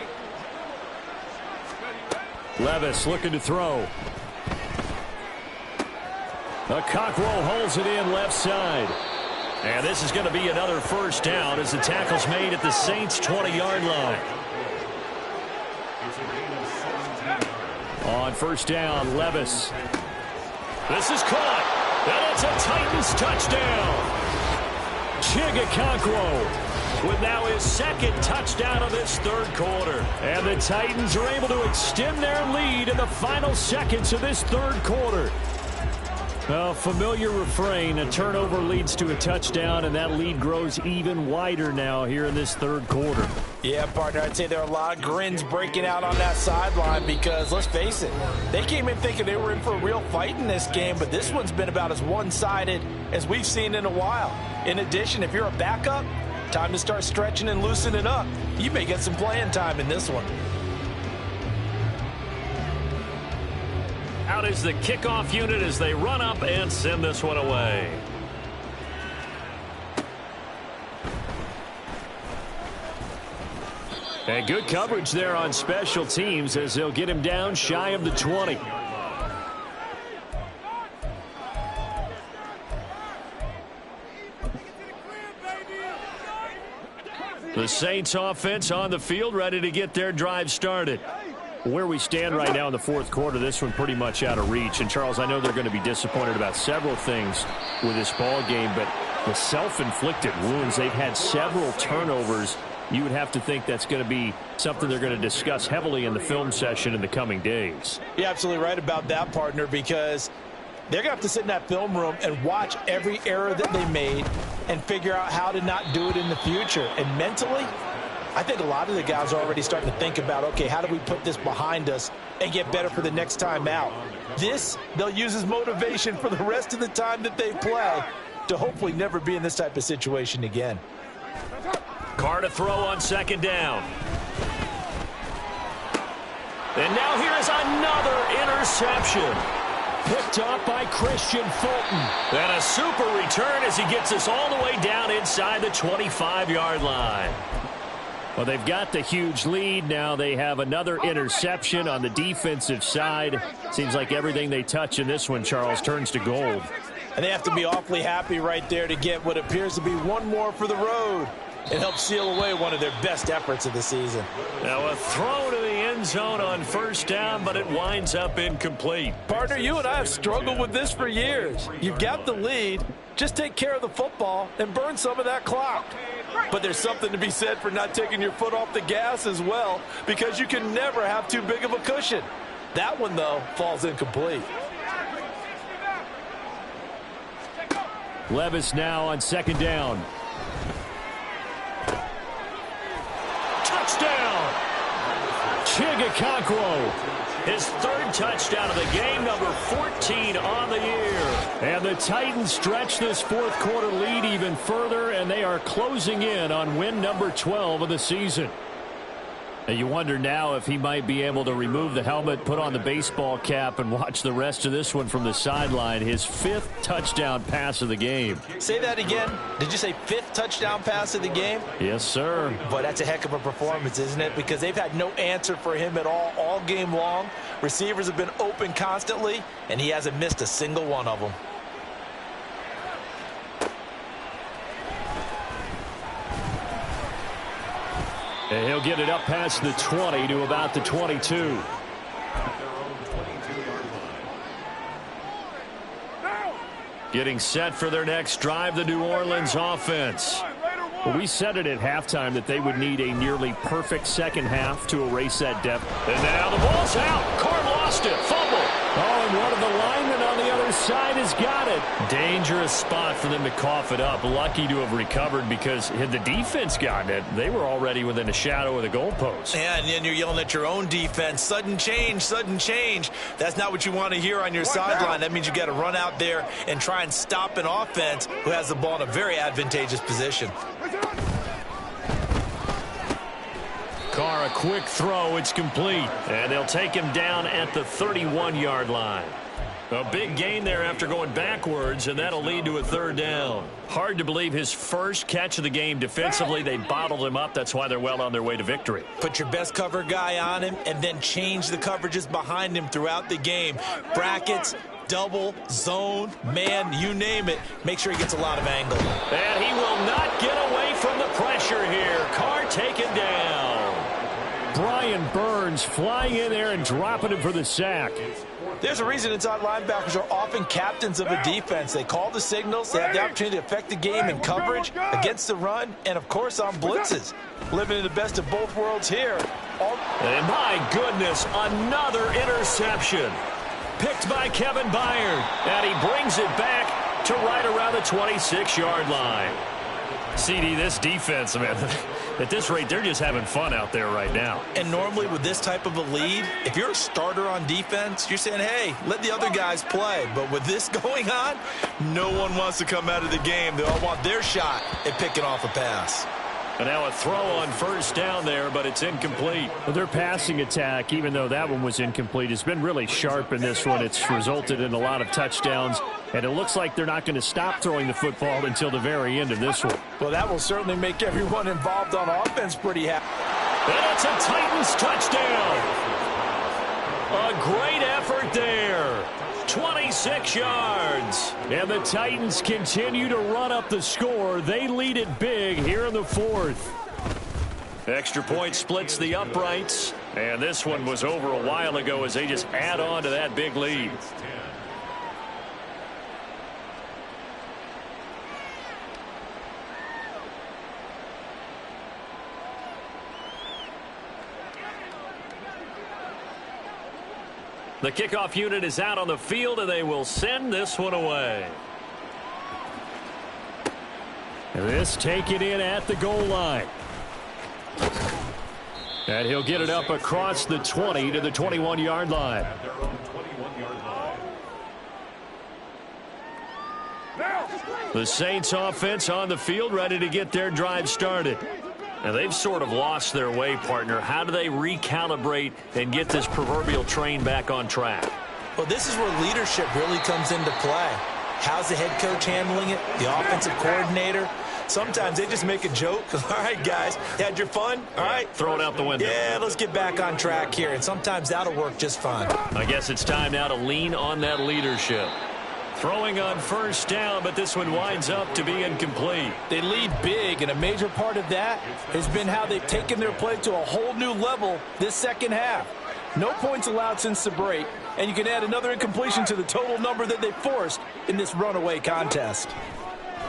B: Levis looking to throw. A Cockrell holds it in left side. And this is going to be another 1st down as the tackle's made at the Saints' 20-yard line. On 1st down, Levis. This is caught. And it's a Titans touchdown. Chig Okonkwo with now his 2nd touchdown of this 3rd quarter. And the Titans are able to extend their lead in the final seconds of this 3rd quarter. A familiar refrain, a turnover leads to a touchdown, and that lead grows even wider now here in this 3rd quarter.
E: Yeah, partner, I'd say there are a lot of grins breaking out on that sideline because, let's face it, they came in thinking they were in for a real fight in this game, but this one's been about as one-sided as we've seen in a while. In addition, if you're a backup, time to start stretching and loosening up. You may get some playing time in this one.
F: Out is the kickoff unit as they run up and send this one away.
B: And good coverage there on special teams as they'll get him down shy of the 20. The Saints offense on the field, ready to get their drive started. Where we stand right now in the 4th quarter, this one pretty much out of reach. And, Charles, I know they're going to be disappointed about several things with this ball game, but the self-inflicted wounds, they've had several turnovers you would have to think that's going to be something they're going to discuss heavily in the film session in the coming days.
D: You're absolutely right about that, partner, because they're going to have to sit in that film room and watch every error that they made and figure out how to not do it in the future. And mentally, I think a lot of the guys are already starting to think about, okay, how do we put this behind us and get better for the next time out? This, they'll use as motivation for the rest of the time that they play to hopefully never be in this type of situation again.
F: Carr to throw on second down. And now here is another interception.
B: Picked up by Christian Fulton.
F: And a super return as he gets us all the way down inside the 25-yard line.
B: Well, they've got the huge lead. Now they have another interception on the defensive side. Seems like everything they touch in this one, Charles, turns to gold.
D: And they have to be awfully happy right there to get what appears to be one more for the road and help seal away one of their best efforts of the season.
F: Now a throw to the end zone on first down, but it winds up incomplete.
E: Partner, you and I have struggled with this for years. You've got the lead. Just take care of the football and burn some of that clock. But there's something to be said for not taking your foot off the gas as well, because you can never have too big of a cushion. That one, though, falls incomplete.
B: Levis now on second down.
F: Touchdown!
B: Chigakonkwo.
F: His third touchdown of the game, number 14 on the year.
B: And the Titans stretch this fourth quarter lead even further, and they are closing in on win number 12 of the season. And you wonder now if he might be able to remove the helmet, put on the baseball cap, and watch the rest of this one from the sideline. His fifth touchdown pass of the game.
E: Say that again. Did you say fifth touchdown pass of the game?
B: Yes, sir.
E: Boy, that's a heck of a performance, isn't it? Because they've had no answer for him at all game long. Receivers have been open constantly, and he hasn't missed a single one of them.
B: And he'll get it up past the 20 to about the 22.
F: Getting set for their next drive, the New Orleans offense.
B: Well, we said it at halftime that they would need a nearly perfect second half to erase that depth.
F: And now the ball's out. Carr lost it. Fumble.
B: Oh, and one of the linemen on the other side has got it.
F: Dangerous spot for them to cough it up. Lucky to have recovered, because had the defense gotten it, they were already within a shadow of the goalpost.
D: Yeah, and then you're yelling at your own defense. Sudden change, sudden change. That's not what you want to hear on your sideline. That means you got to run out there and try and stop an offense who has the ball in a very advantageous position.
F: Carr, a quick throw. It's complete. And they'll take him down at the 31-yard line. A big gain there after going backwards, and that'll lead to a third down. Hard to believe his first catch of the game defensively. They bottled him up. That's why they're well on their way to victory.
D: Put your best cover guy on him and then change the coverages behind him throughout the game. Brackets, double, zone, man, you name it. Make sure he gets a lot of angle.
F: And he will not get away from the pressure here. Carr taken down.
B: Brian Burns flying in there and dropping him for the sack.
D: There's a reason inside linebackers are often captains of a defense. They call the signals. They have the opportunity to affect the game in coverage, against the run, and, of course, on blitzes. Living in the best of both worlds here.
F: And, my goodness, another interception. Picked by Kevin Byard. And he brings it back to right around the 26-yard line. CD, this defense, man, at this rate, they're just having fun out there right now.
D: And normally with this type of a lead, if you're a starter on defense, you're saying, hey, let the other guys play. But with this going on, no one wants to come out of the game. They all want their shot at picking off a pass.
F: And now a throw on first down there, but it's incomplete.
B: Well, their passing attack, even though that one was incomplete, has been really sharp in this one. It's resulted in a lot of touchdowns, and it looks like they're not going to stop throwing the football until the very end of this one.
E: Well, that will certainly make everyone involved on offense pretty happy.
F: And it's a Titans touchdown. A great effort there. 26 yards.
B: And the Titans continue to run up the score. They lead it big here in the fourth.
F: Extra point splits the uprights. And this one was over a while ago as they just add on to that big lead. The kickoff unit is out on the field, and they will send this one away.
B: This taken in at the goal line. And he'll get it up across the 20 to the 21-yard line.
G: At their own 21-yard line.
B: The Saints offense on the field, ready to get their drive started.
F: Now, they've sort of lost their way, partner. How do they recalibrate and get this proverbial train back on track?
D: Well, this is where leadership really comes into play. How's the head coach handling it? The offensive coordinator? Sometimes they just make a joke. All right, guys, you had your fun? All right.
F: Throw it out the window.
D: Yeah, let's get back on track here. And sometimes that'll work just fine.
F: I guess it's time now to lean on that leadership.
B: Throwing on first down, but this one winds up to be incomplete.
E: They lead big, and a major part of that has been how they've taken their play to a whole new level this second half. No points allowed since the break, and you can add another incompletion to the total number that they forced in this runaway contest.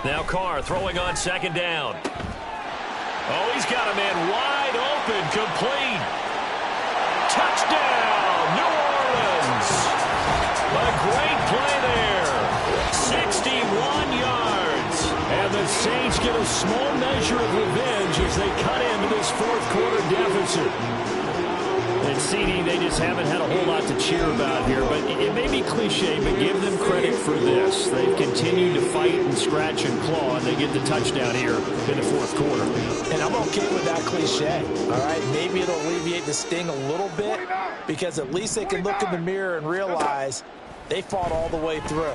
F: Now Carr throwing on second down. Oh, he's got a man wide open, complete. Touchdown, New Orleans. A great play there. 61 yards.
B: And the Saints get a small measure of revenge as they cut into this fourth quarter deficit. And CD, they just haven't had a whole lot to cheer about here. But it may be cliche, but give them credit for this. They've continued to fight and scratch and claw, and they get the touchdown here in the fourth quarter.
D: And I'm okay with that cliche. All right, maybe it'll alleviate the sting a little bit because at least they can look in the mirror and realize they fought all the way through.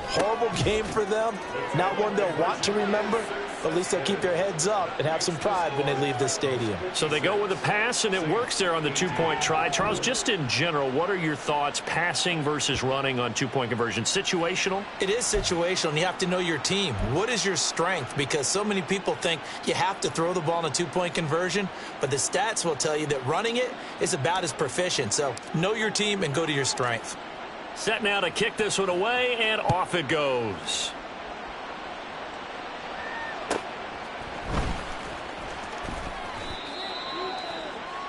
D: Horrible game for them. Not one they'll want to remember. But at least they'll keep their heads up and have some pride when they leave this stadium.
F: So they go with a pass, and it works there on the two-point try. Charles, just in general, what are your thoughts passing versus running on two-point conversion? Situational?
D: It is situational, and you have to know your team. What is your strength? Because so many people think you have to throw the ball in a two-point conversion, but the stats will tell you that running it is about as proficient. So know your team and go to your strength.
F: Set now to kick this one away, and off it goes.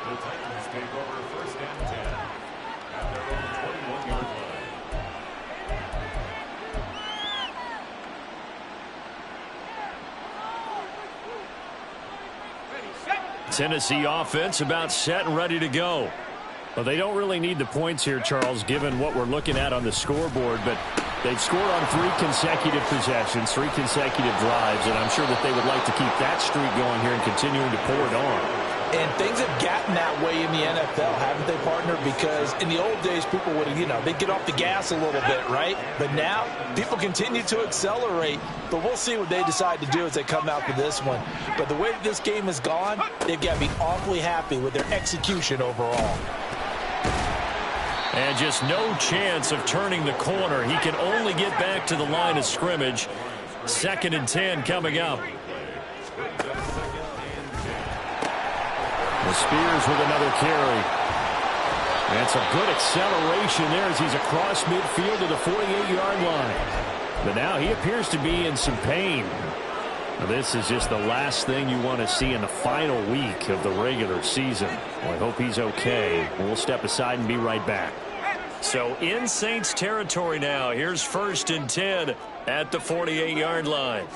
G: The Titans take over first and 10 at their own 21-yard line.
B: Tennessee offense about set and ready to go. Well, they don't really need the points here, Charles, given what we're looking at on the scoreboard, but they've scored on 3 consecutive possessions, 3 consecutive drives, and I'm sure that they would like to keep that streak going here and continuing to pour it on.
E: And things have gotten that way in the NFL, haven't they, partner? Because in the old days, people would, they'd get off the gas a little bit, right? But now, people continue to accelerate. But we'll see what they decide to do as they come out for this one. But the way that this game has gone, they've got to be awfully happy with their execution overall.
B: And just no chance of turning the corner. He can only get back to the line of scrimmage. 2nd and 10 coming up. The Spears with another carry. And some good acceleration there as he's across midfield to the 48-yard line. But now he appears to be in some pain. Now this is just the last thing you want to see in the final week of the regular season. Well, I hope he's okay. We'll step aside and be right back.
F: So in Saints territory now. Here's 1st and 10 at the 48-yard line.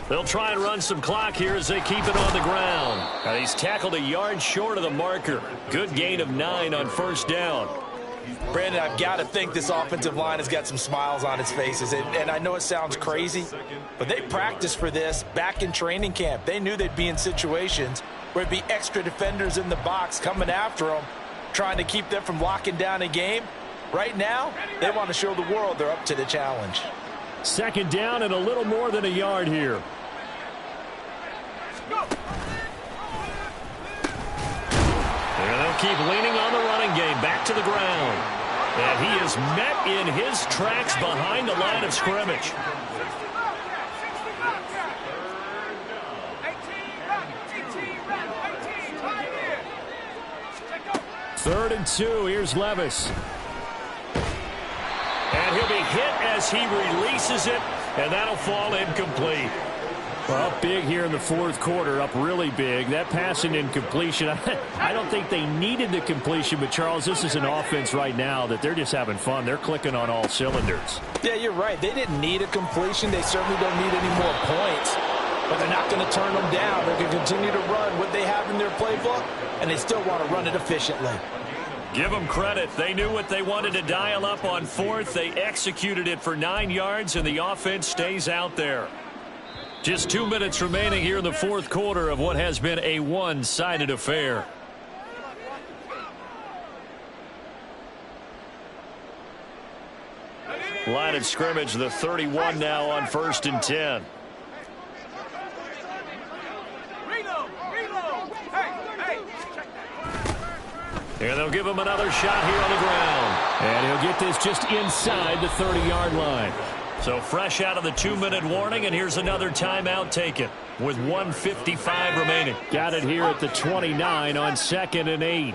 F: They'll try and run some clock here as they keep it on the ground. Now he's tackled a yard short of the marker. Good gain of 9 on 1st down.
E: Brandon, I've got to think this offensive line has got some smiles on its faces. And I know it sounds crazy, but they practiced for this back in training camp. They knew they'd be in situations where it'd be extra defenders in the box coming after them, trying to keep them from locking down a game. Right now, they want to show the world they're up to the challenge.
B: 2nd down and a little more than a yard here.
F: And they'll keep leaning on the running game. Back to the ground. And he is met in his tracks behind the line of scrimmage.
B: 3rd and 2. Here's Levis.
F: And he'll be hit as he releases it, and that'll fall incomplete.
B: Well, up big here in the fourth quarter, up really big. That passing incompletion, I don't think they needed the completion, but Charles, this is an offense right now that they're just having fun. They're clicking on all cylinders.
E: Yeah, you're right. They didn't need a completion. They certainly don't need any more points, but they're not going to turn them down. They're going to continue to run what they have in their playbook, and they still want to run it efficiently.
F: Give them credit. They knew what they wanted to dial up on fourth. They executed it for 9 yards, and the offense stays out there. Just 2 minutes remaining here in the fourth quarter of what has been a one-sided affair. Line of scrimmage, the 31 now on 1st and 10. And they'll give him another shot here on the ground.
B: And he'll get this just inside the 30-yard line.
F: So fresh out of the 2-minute warning, and here's another timeout taken with 1:55 remaining.
B: Got it here at the 29 on 2nd and 8.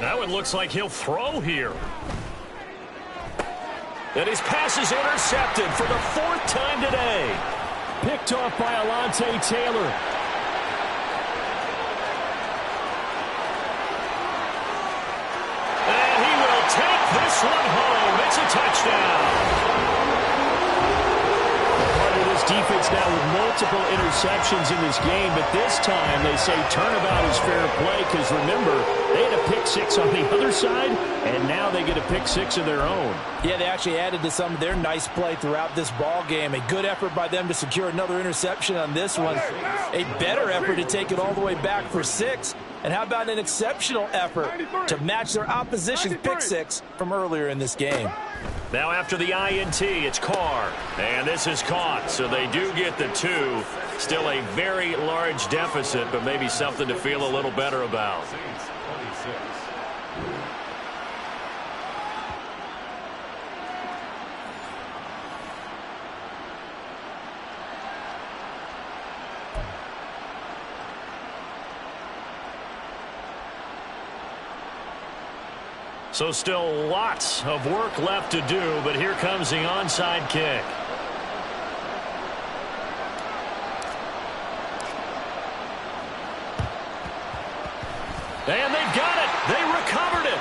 F: Now it looks like he'll throw here. And his pass is intercepted for the 4th time today.
B: Picked off by Alontae Taylor.
F: And he will take this one home. It's a touchdown.
B: Part of this defense now with multiple interceptions in this game, but this time they say turnabout is fair play because remember, they had a pick 6 on the other side, and now they get a pick 6 of their own.
E: Yeah, they actually added to some of their nice play throughout this ball game. A good effort by them to secure another interception on this one. A better effort to take it all the way back for 6. And how about an exceptional effort to match their opposition's pick 6 from earlier in this game?
F: Now after the INT, it's Carr. And this is caught, so they do get the 2. Still a very large deficit, but maybe something to feel a little better about. So still lots of work left to do, but here comes the onside kick. And they've got it. They recovered it.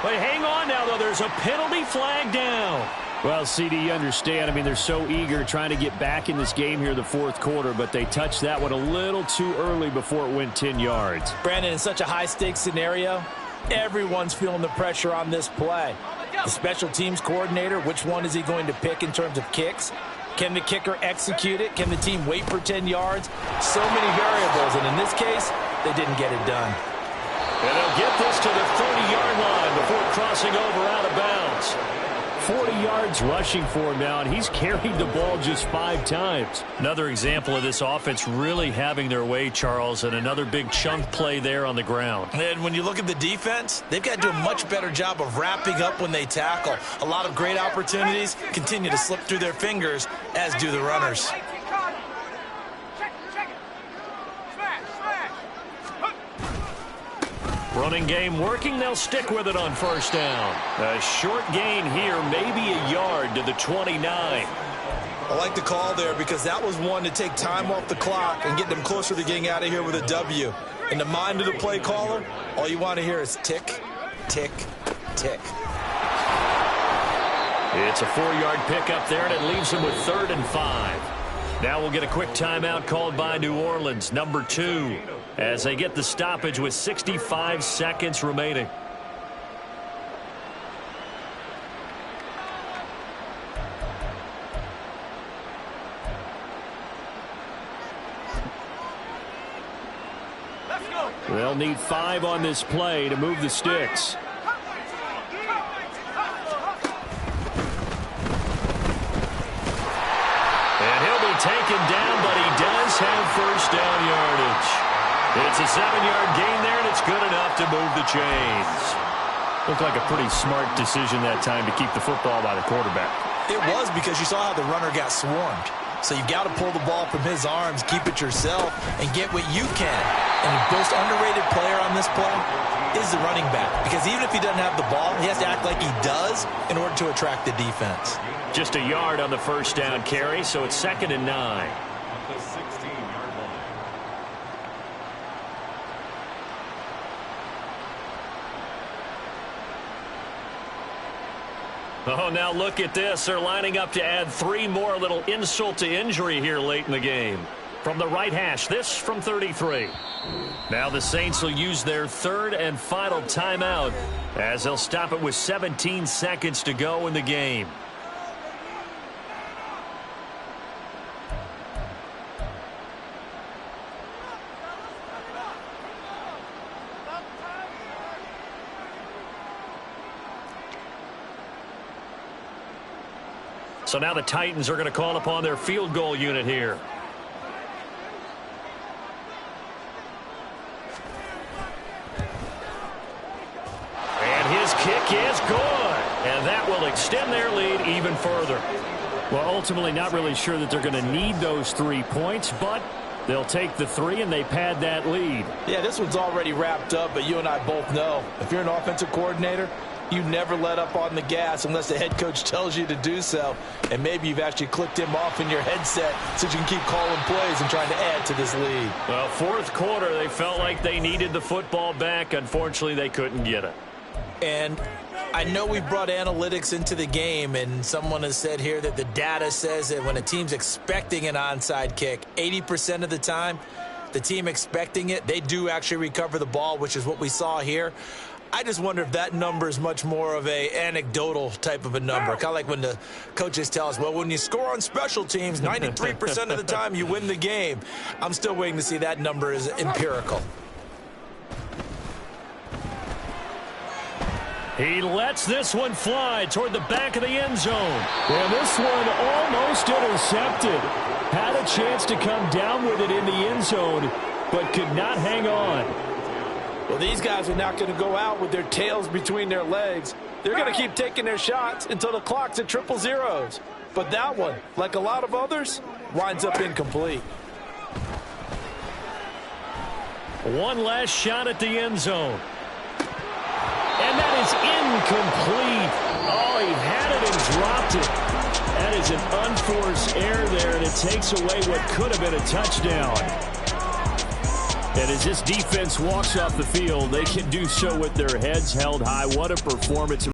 F: But hang on now, though. There's a penalty flag down.
B: Well, CD, you understand. I mean, they're so eager trying to get back in this game here in the fourth quarter, but they touched that one a little too early before it went 10 yards.
E: Brandon, in such a high-stakes scenario, everyone's feeling the pressure on this play. The special teams coordinator, which one is he going to pick in terms of kicks? Can the kicker execute it? Can the team wait for 10 yards? So many variables, and in this case, they didn't get it done.
F: And they'll get this to the 30-yard line before crossing over out of bounds.
B: 40 yards rushing for him now, and he's carried the ball just 5 times.
F: Another example of this offense really having their way, Charles, and another big chunk play there on the ground.
D: And when you look at the defense, they've got to do a much better job of wrapping up when they tackle. A lot of great opportunities continue to slip through their fingers, as do the runners.
F: Running game working. They'll stick with it on first down. A short gain here, maybe a yard to the 29.
D: I like the call there because that was one to take time off the clock and get them closer to getting out of here with a W. In the mind of the play caller, all you want to hear is tick, tick, tick.
F: It's a 4-yard pickup there, and it leaves them with 3rd and 5. Now we'll get a quick timeout called by New Orleans, number 2, as they get the stoppage with 65 seconds remaining.
B: They'll need 5 on this play to move the sticks.
F: And he'll be taken down, but he does have first down yardage. It's a 7-yard gain there, and it's good enough to move the chains.
B: Looked like a pretty smart decision that time to keep the football by the quarterback.
D: It was because you saw how the runner got swarmed.
E: So you've got to pull the ball from his arms, keep it yourself, and get what you can. And the most underrated player on this play is the running back. Because even if he doesn't have the ball, he has to act like he does in order to attract the defense.
B: Just a yard on the first down carry, so it's 2nd and 9.
G: At the 16-yard line.
F: Oh, now look at this. They're lining up to add 3 more, little insult to injury here late in the game. From the right hash, this from 33. Now the Saints will use their 3rd and final timeout as they'll stop it with 17 seconds to go in the game. So now the Titans are going to call upon their field goal unit here. And his kick is good. And that will extend their lead even further.
B: Well, ultimately not really sure that they're going to need those 3 points, but they'll take the 3 and they pad that lead.
E: Yeah, this one's already wrapped up, but you and I both know if you're an offensive coordinator, you never let up on the gas unless the head coach tells you to do so. And maybe you've actually clicked him off in your headset so you can keep calling plays and trying to add to this lead.
F: Well, 4th quarter, they felt like they needed the football back. Unfortunately, they couldn't get it.
E: And I know we brought analytics into the game, and someone has said here that the data says that when a team's expecting an onside kick, 80% of the time, the team expecting it, they do actually recover the ball, which is what we saw here. I just wonder if that number is much more of a anecdotal type of a number. Kind of like when the coaches tell us, well, when you score on special teams, 93% of the time you win the game. I'm still waiting to see that number is empirical.
B: He lets this one fly toward the back of the end zone. And this one almost intercepted. Had a chance to come down with it in the end zone, but could not hang on.
E: Well, these guys are not going to go out with their tails between their legs. They're going to keep taking their shots until the clock's at 000. But that one, like a lot of others, winds up incomplete.
B: One last shot at the end zone. And that is incomplete. Oh, he had it and dropped it. That is an unforced error there, and it takes away what could have been a touchdown. And as this defense walks off the field, they can do so with their heads held high. What a performance.